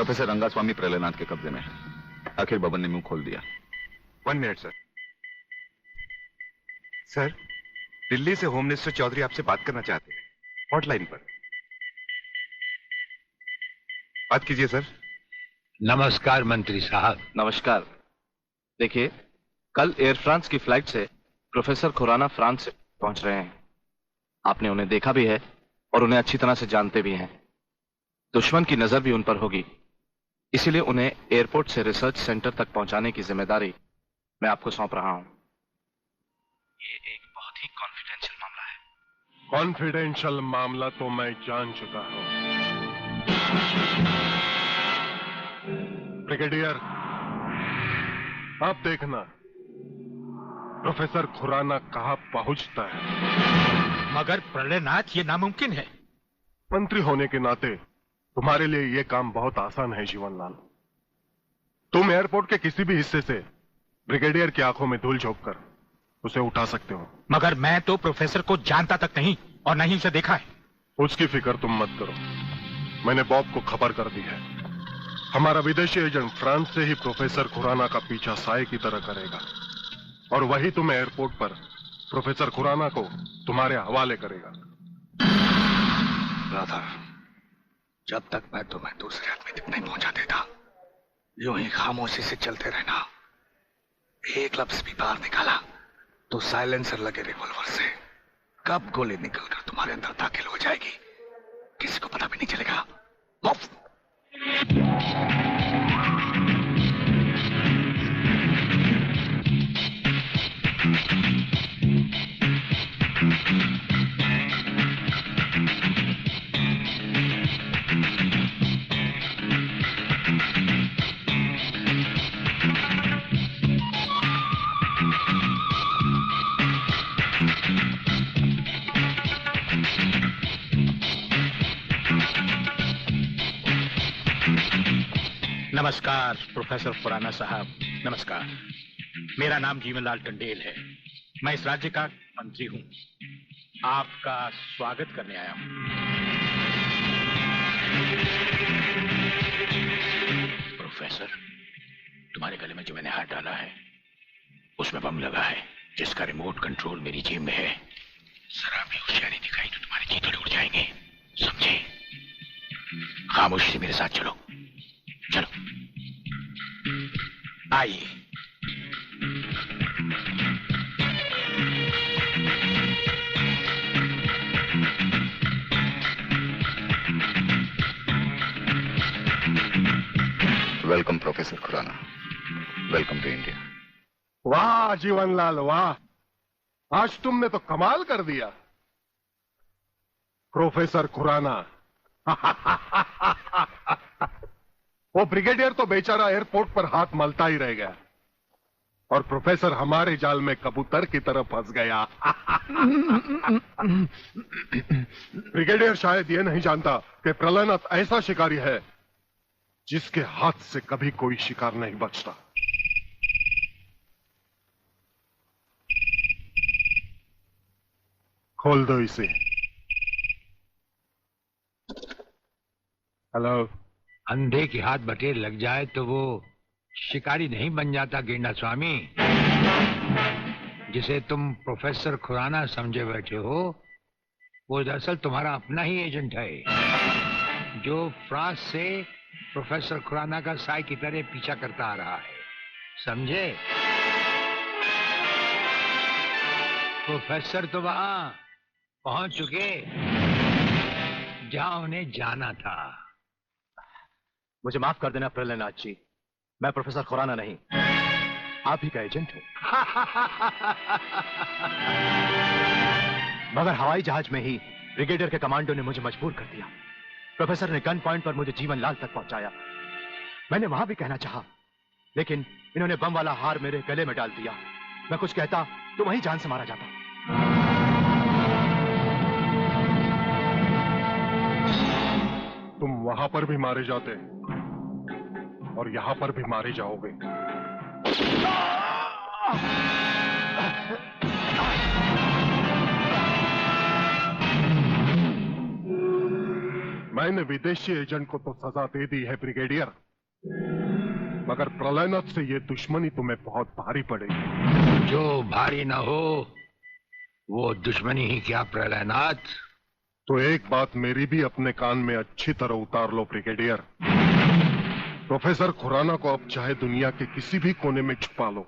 Professor Rangaswamy Pralaynath के कब्जे में है। आखिर बबन ने मुंह खोल दिया। 1 मिनट सर। सर, दिल्ली से होम मिनिस्टर चौधरी आपसे बात करना चाहते हैं, हॉटलाइन पर। बात कीजिए सर। नमस्कार मंत्री साहब। नमस्कार। देखिए, कल एयर फ्रांस की फ्लाइट से प्रोफेसर खुराना फ्रांस से पहुंच रहे हैं। आपने उन्हें देखा भी है और उन्हें अच्छी तरह से जानते भी हैं। दुश्मन की नजर भी उन पर होगी, इसीलिए उन्हें एयरपोर्ट से रिसर्च सेंटर तक पहुंचाने की जिम्मेदारी मैं आपको सौंप रहा हूं। ये एक बहुत ही कॉन्फिडेंशियल मामला है। कॉन्फिडेंशियल मामला तो मैं जान चुका हूं। ब्रिगेडियर, आप देखना प्रोफेसर खुराना कहां पहुंचता है। मगर प्रलयनाथ, ये नामुमकिन है। मंत्री होने के नाते तुम्हारे लिए यह काम बहुत आसान है जीवनलाल। तुम एयरपोर्ट के किसी भी हिस्से से ब्रिगेडियर की आंखों में धूल झोंक कर उसे उठा सकते हो। मगर मैं तो प्रोफेसर को जानता तक नहीं और नहीं उसे देखा है। उसकी फिक्र तुम मत करो, मैंने बॉब को खबर कर दी है। हमारा विदेशी एजेंट फ्रांस से ही प्रोफेसर खुराना का पीछा साए की तरह करेगा और वही तुम्हें एयरपोर्ट पर प्रोफेसर खुराना को तुम्हारे हवाले करेगा। राधा, जब तक मैं तुम्हें दूसरे आदमी तक नहीं पहुंचा देता, यूं ही खामोशी से चलते रहना। एक लफ्ज भी बाहर निकाला तो साइलेंसर लगे रिवॉल्वर से कब गोली निकलकर तुम्हारे अंदर दाखिल हो जाएगी किसी को पता भी नहीं चलेगा। नमस्कार प्रोफेसर खुराना साहब, नमस्कार। मेरा नाम जीवनलाल टंडेल है। मैं इस राज्य का मंत्री हूं। आपका स्वागत करने आया हूं। प्रोफेसर, तुम्हारे गले में जो मैंने हाथ डाला है उसमें बम लगा है जिसका रिमोट कंट्रोल मेरी जेब में है। जरा भी होशियारी दिखाई तो तुम्हारे चीथड़े उड़ जाएंगे, समझे? खामोशी से मेरे साथ चलो। चलो आइए। Welcome professor Khurana, welcome to India. वाह जीवनलाल वाह, आज तुमने तो कमाल कर दिया प्रोफेसर खुराना। वो ब्रिगेडियर तो बेचारा एयरपोर्ट पर हाथ मलता ही रह गया और प्रोफेसर हमारे जाल में कबूतर की तरह फंस गया। ब्रिगेडियर शायद ये नहीं जानता कि प्रलयनाथ ऐसा शिकारी है जिसके हाथ से कभी कोई शिकार नहीं बचता। खोल दो इसे। हेलो। अंधे के हाथ बटेर लग जाए तो वो शिकारी नहीं बन जाता गेंडा स्वामी। जिसे तुम प्रोफेसर खुराना समझे बैठे हो वो दरअसल तुम्हारा अपना ही एजेंट है जो फ्रांस से प्रोफेसर खुराना का साई की तरह पीछा करता आ रहा है, समझे? प्रोफेसर तो वहां पहुंच चुके जहां उन्हें जाना था। मुझे माफ कर देना प्रलयनाथ जी, मैं प्रोफेसर खुराना नहीं, आप ही का एजेंट हूं। मगर हवाई जहाज में ही ब्रिगेडियर के कमांडो ने मुझे मजबूर कर दिया। प्रोफेसर ने गन पॉइंट पर मुझे जीवनलाल तक पहुंचाया। मैंने वहां भी कहना चाहा, लेकिन इन्होंने बम वाला हार मेरे गले में डाल दिया। मैं कुछ कहता तो वहीं जान से मारा जाता। तुम वहां पर भी मारे जाते और यहां पर भी मारे जाओगे। मैंने विदेशी एजेंट को तो सजा दे दी है ब्रिगेडियर, मगर प्रलयनाथ से ये दुश्मनी तुम्हें बहुत भारी पड़ेगी। जो भारी ना हो वो दुश्मनी ही क्या प्रलयनाथ। तो एक बात मेरी भी अपने कान में अच्छी तरह उतार लो ब्रिगेडियर। प्रोफेसर खुराना को अब चाहे दुनिया के किसी भी कोने में छुपा लो,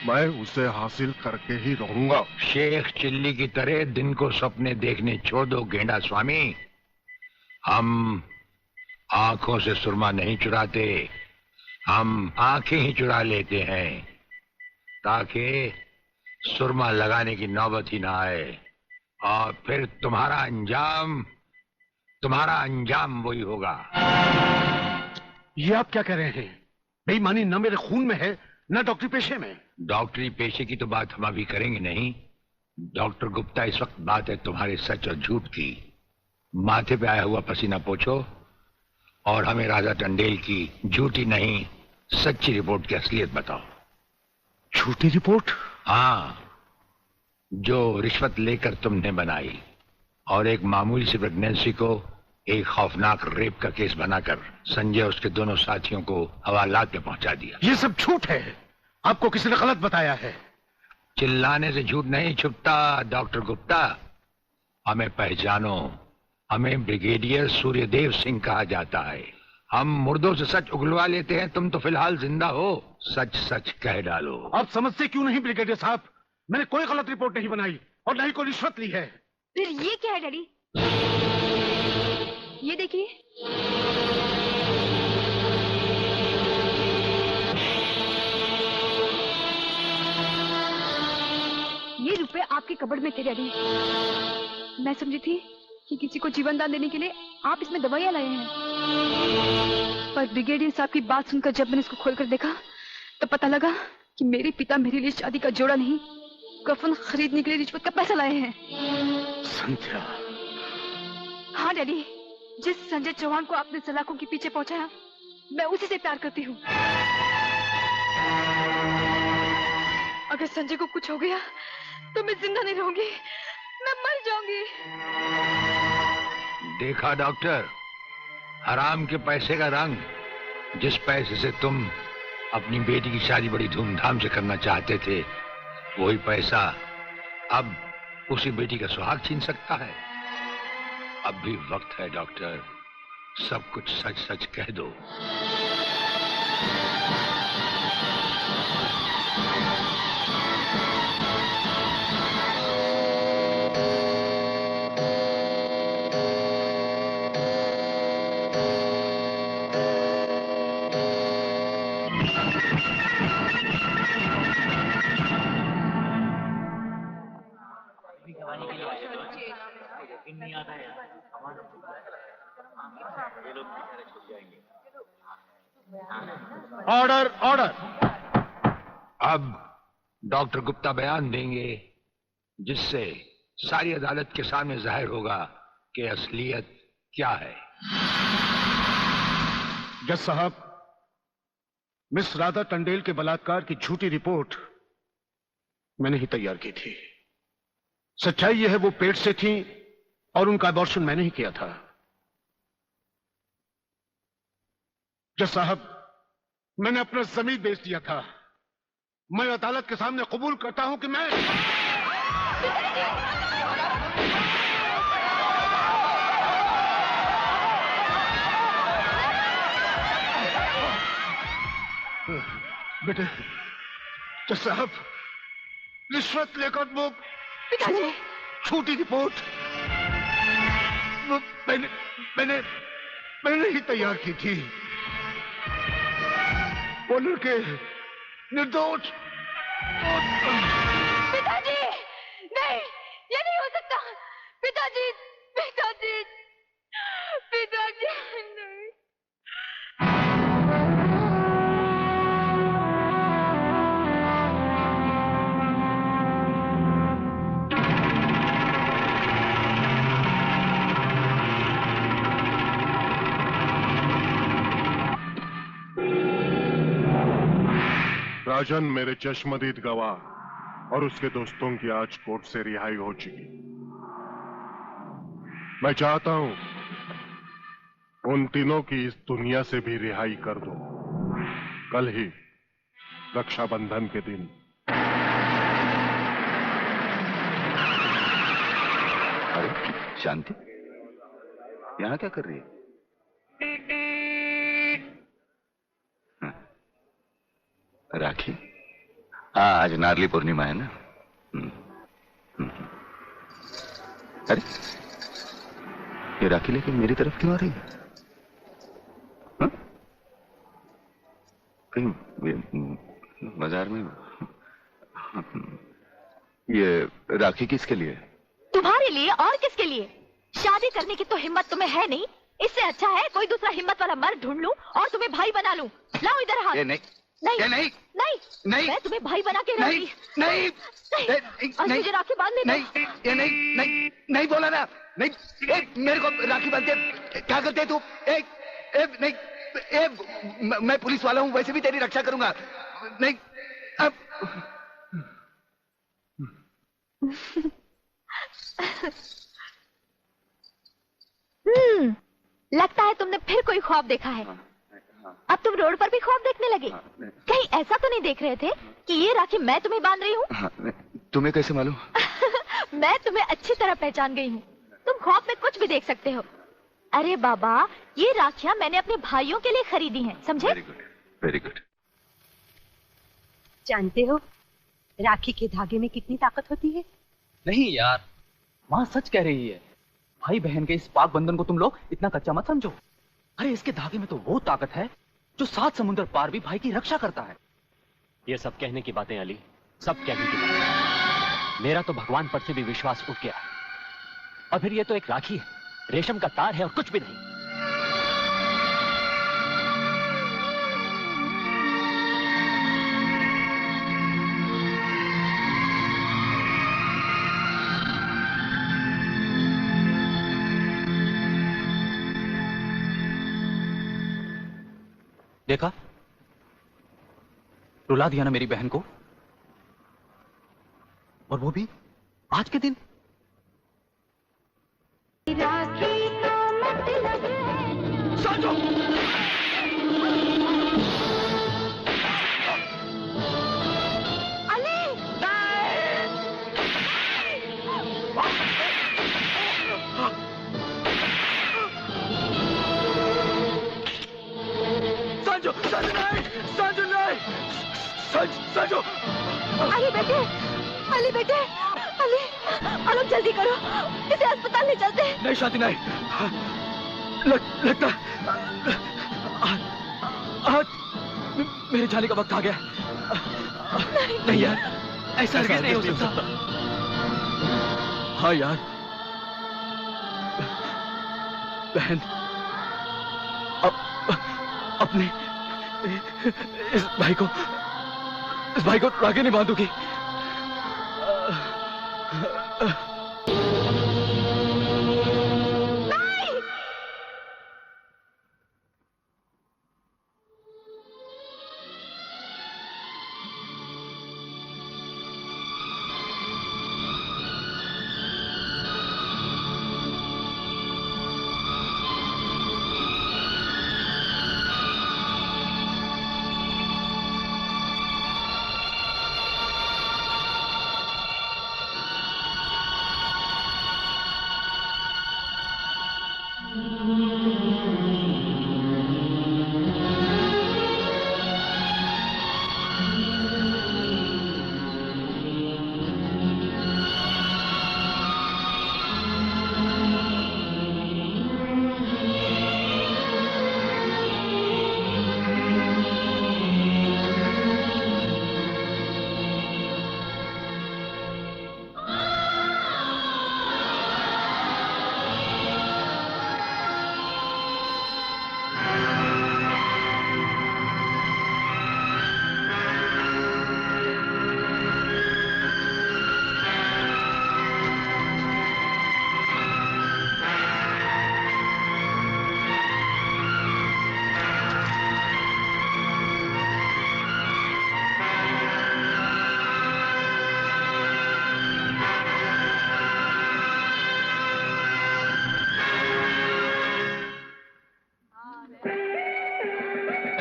मैं उसे हासिल करके ही रहूंगा। शेख चिल्ली की तरह दिन को सपने देखने छोड़ दो गेंडा स्वामी। हम आंखों से सुरमा नहीं चुराते, हम आंखें ही चुरा लेते हैं ताकि सुरमा लगाने की नौबत ही ना आए, और फिर तुम्हारा अंजाम वही होगा। ये आप क्या कह रहे हैं? बेईमानी न मेरे खून में है न डॉक्टरी पेशे में। डॉक्टरी पेशे की तो बात हम अभी करेंगे नहीं। डॉक्टर गुप्ता, इस वक्त बात है तुम्हारे सच और झूठ की। माथे पे आया हुआ पसीना पोछो और हमें राजा टंडेल की झूठी नहीं सच्ची रिपोर्ट की असलियत बताओ। झूठी रिपोर्ट? हाँ, जो रिश्वत लेकर तुमने बनाई और एक मामूली सी प्रेगनेंसी को एक खौफनाक रेप का केस बनाकर संजय और उसके दोनों साथियों को हवालात में पहुंचा दिया। ये सब झूठ है, आपको किसी ने गलत बताया है। चिल्लाने से झूठ नहीं छुपता डॉक्टर गुप्ता। हमें पहचानो, हमें ब्रिगेडियर सूर्यदेव सिंह कहा जाता है। हम मुर्दों से सच उगलवा लेते हैं, तुम तो फिलहाल जिंदा हो। सच सच कह डालो। आप समझते क्यों नहीं ब्रिगेडियर साहब? मैंने कोई गलत रिपोर्ट नहीं बनाई और न ही कोई रिश्वत ली है। फिर ये क्या है डैडी? ये देखिए, ये रुपए आपके कबर्ड में थे डैडी। मैं समझी थी कि किसी को जीवन दान देने के लिए आप इसमें दवाइयां लाए हैं, पर ब्रिगेडियर साहब की बात सुनकर जब मैंने इसको खोलकर देखा तो पता लगा कि मेरे पिता मेरे लिए शादी का जोड़ा नहीं, कफन खरीदने के लिए रिश्वत का पैसा लाए हैं। संध्या। हाँ डैडी, जिस संजय चौहान को आपने सलाखों के पीछे पहुंचाया, मैं उसी से प्यार करती हूँ। अगर संजय को कुछ हो गया तो मैं जिंदा नहीं रहूंगी, मैं मर जाऊंगी। देखा डॉक्टर, हराम के पैसे का रंग। जिस पैसे से तुम अपनी बेटी की शादी बड़ी धूमधाम से करना चाहते थे, वही पैसा अब उसी बेटी का सुहाग छीन सकता है। अब भी वक्त है डॉक्टर, सब कुछ सच सच कह दो। Order order. अब डॉक्टर गुप्ता बयान देंगे जिससे सारी अदालत के सामने जाहिर होगा कि असलियत क्या है। जज साहब, मिस राधा टंडेल के बलात्कार की झूठी रिपोर्ट मैंने ही तैयार की थी। सच्चाई यह है वो पेट से थी और उनका अबॉर्शन मैंने ही किया था। जज साहब, मैंने अपना जमीन बेच दिया था। मैं अदालत के सामने कबूल करता हूं कि मैं बेटे। जज साहब, रिश्वत लेकर वो पिताजी, झूठी रिपोर्ट वो मैंने ही तैयार की थी। वो लड़के निर्दोष। पिताजी, नहीं, ये नहीं हो सकता। पिताजी, पिताजी, पिताजी, नहीं। राजन, मेरे चश्मदीद गवाह और उसके दोस्तों की आज कोर्ट से रिहाई हो चुकी। मैं चाहता हूं उन तीनों की इस दुनिया से भी रिहाई कर दो। कल ही रक्षाबंधन के दिन। अरे शांति, यहाँ क्या कर रही है? राखी? हाँ, आज नारली पूर्णिमा है ना। अरे ये राखी लेके मेरी तरफ क्यों आ रही है? हाँ? कहीं बाजार में ये राखी किसके लिए? तुम्हारे लिए और किसके लिए? शादी करने की तो हिम्मत तुम्हें है नहीं। इससे अच्छा है कोई दूसरा हिम्मत वाला मर्द ढूंढ लूं और तुम्हें भाई बना लूं। लाओ इधर हाथ। नहीं नहीं नहीं नहीं नहीं, मैं तुम्हें भाई बना के रहूंगी। नहीं और मुझे राखी बांधने दो। नहीं, ये नहीं नहीं नहीं बोला ना। नहीं, मेरे को राखी बांधते क्या करते तू? नहीं, मैं पुलिस वाला हूँ, वैसे भी तेरी रक्षा करूंगा। नहीं अब लगता है तुमने फिर कोई ख्वाब देखा है। अब तुम रोड पर भी ख्वाब देखने लगे। कहीं ऐसा तो नहीं देख रहे थे कि ये राखी मैं तुम्हें बांध रही हूँ? तुम्हें कैसे मालूम? मैं तुम्हें अच्छी तरह पहचान गई हूँ। तुम ख्वाब में कुछ भी देख सकते हो। अरे बाबा, ये राखियाँ मैंने अपने भाइयों के लिए खरीदी हैं, समझे? Very good, very good. जानते हो राखी के धागे में कितनी ताकत होती है? नहीं यार, माँ सच कह रही है। भाई बहन के इस पाक बंधन को तुम लोग इतना कच्चा मत समझो। अरे इसके धागे में तो वो ताकत है जो 7 समुद्र पार भी भाई की रक्षा करता है। ये सब कहने की बातें अली, सब कहने की बातें। मेरा तो भगवान पर से भी विश्वास उठ गया। और फिर ये तो एक राखी है, रेशम का तार है और कुछ भी नहीं। देखा, रुला दिया ना मेरी बहन को, और वो भी आज के दिन। सोचो। अली संजू, संजू नहीं, संजू नहीं, संजू। अली बेटे, अली बेटे, अली, अलग जल्दी करो, इसे अस्पताल ले चलते हैं। नहीं शांति नहीं, लगता आज मेरे जाने का वक्त आ गया। नहीं यार, ऐसा हरगिज़ नहीं हो सकता। हाँ यार, बहन अपने इस भाई को राखी नहीं बांधूगी।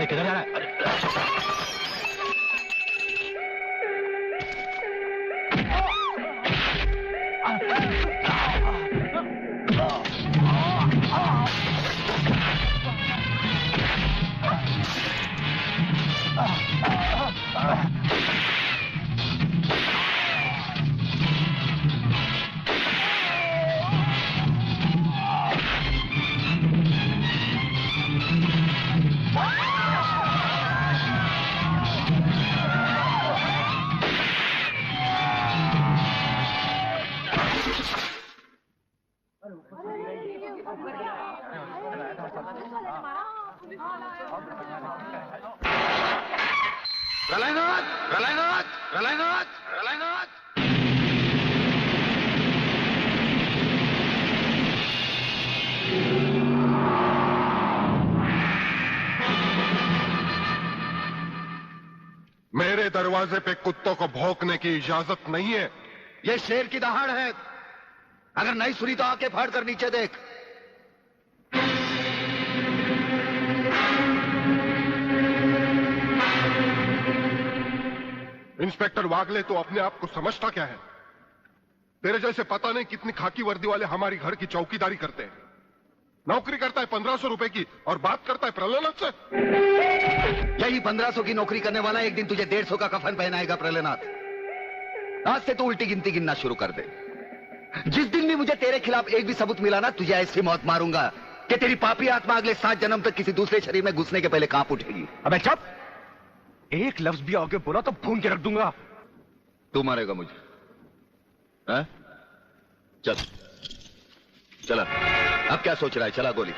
अरे किधर जा रहा है? प्रलयनाथ, प्रलयनाथ, प्रलयनाथ, प्रलयनाथ। मेरे दरवाजे पे कुत्तों को भौंकने की इजाजत नहीं है। ये शेर की दहाड़ है। अगर नहीं सुनी तो आके फाड़ कर नीचे देख। इंस्पेक्टर वागले तो अपने आप को समझता क्या है? तेरे जैसे पता नहीं कितनी खाकी वर्दी वाले हमारी घर की चौकीदारी करते हैं। नौकरी करता है 1500 रुपए की और बात करता है प्रलयनाथ से। यही 1500 की नौकरी करने वाला एक दिन तुझे 150 का कफन पहनाएगा प्रलयनाथ। आज से तू उल्टी गिनती गिनना शुरू कर दे। जिस दिन भी मुझे तेरे खिलाफ एक भी सबूत मिला ना, तुझे ऐसी मौत मारूंगा कि तेरी पापी आत्मा अगले 7 जन्म तक किसी दूसरे शरीर में घुसने के पहले कांप उठेगी। अबे चुप! एक लफ्ज भी आगे बोला तो भून के रख दूंगा। तू मारेगा मुझे? है? चल चला। अब क्या सोच रहा है? चला गोली।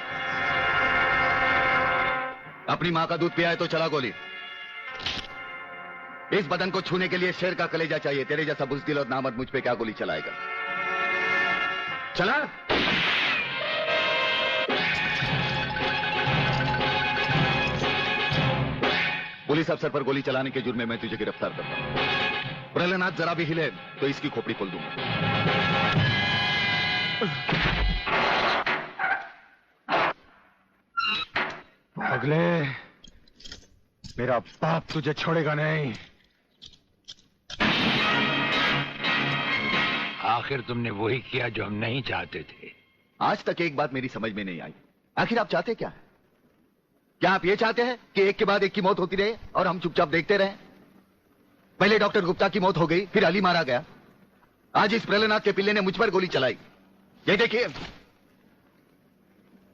अपनी मां का दूध पिया है तो चला गोली। इस बदन को छूने के लिए शेर का कलेजा चाहिए। तेरे जैसा बुज़दिल और नामर्द मुझ पे क्या गोली चलाएगा? चला। पुलिस अफसर पर गोली चलाने के जुर्म में मैं तुझे गिरफ्तार करता हूं। प्रलयनाथ जरा भी हिले तो इसकी खोपड़ी खोल दूंगा। अगले मेरा बाप तुझे छोड़ेगा नहीं। आखिर तुमने वही किया जो हम नहीं चाहते थे। आज तक एक बात मेरी समझ में नहीं आई। आखिर आप चाहते क्या है? क्या आप ये चाहते हैं कि एक के बाद एक की मौत होती रहे और हम चुपचाप देखते रहें? पहले डॉक्टर गुप्ता की मौत हो गई, फिर अली मारा गया, आज इस प्रलयनाथ के पिल्ले ने मुझ पर गोली चलाई। ये देखिए,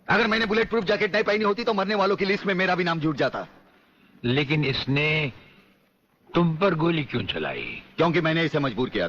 अगर मैंने बुलेट प्रूफ जैकेट नहीं पहनी होती तो मरने वालों की लिस्ट में मेरा भी नाम जुट जाता। लेकिन इसने तुम पर गोली क्यों चलाई? क्योंकि मैंने इसे मजबूर किया था।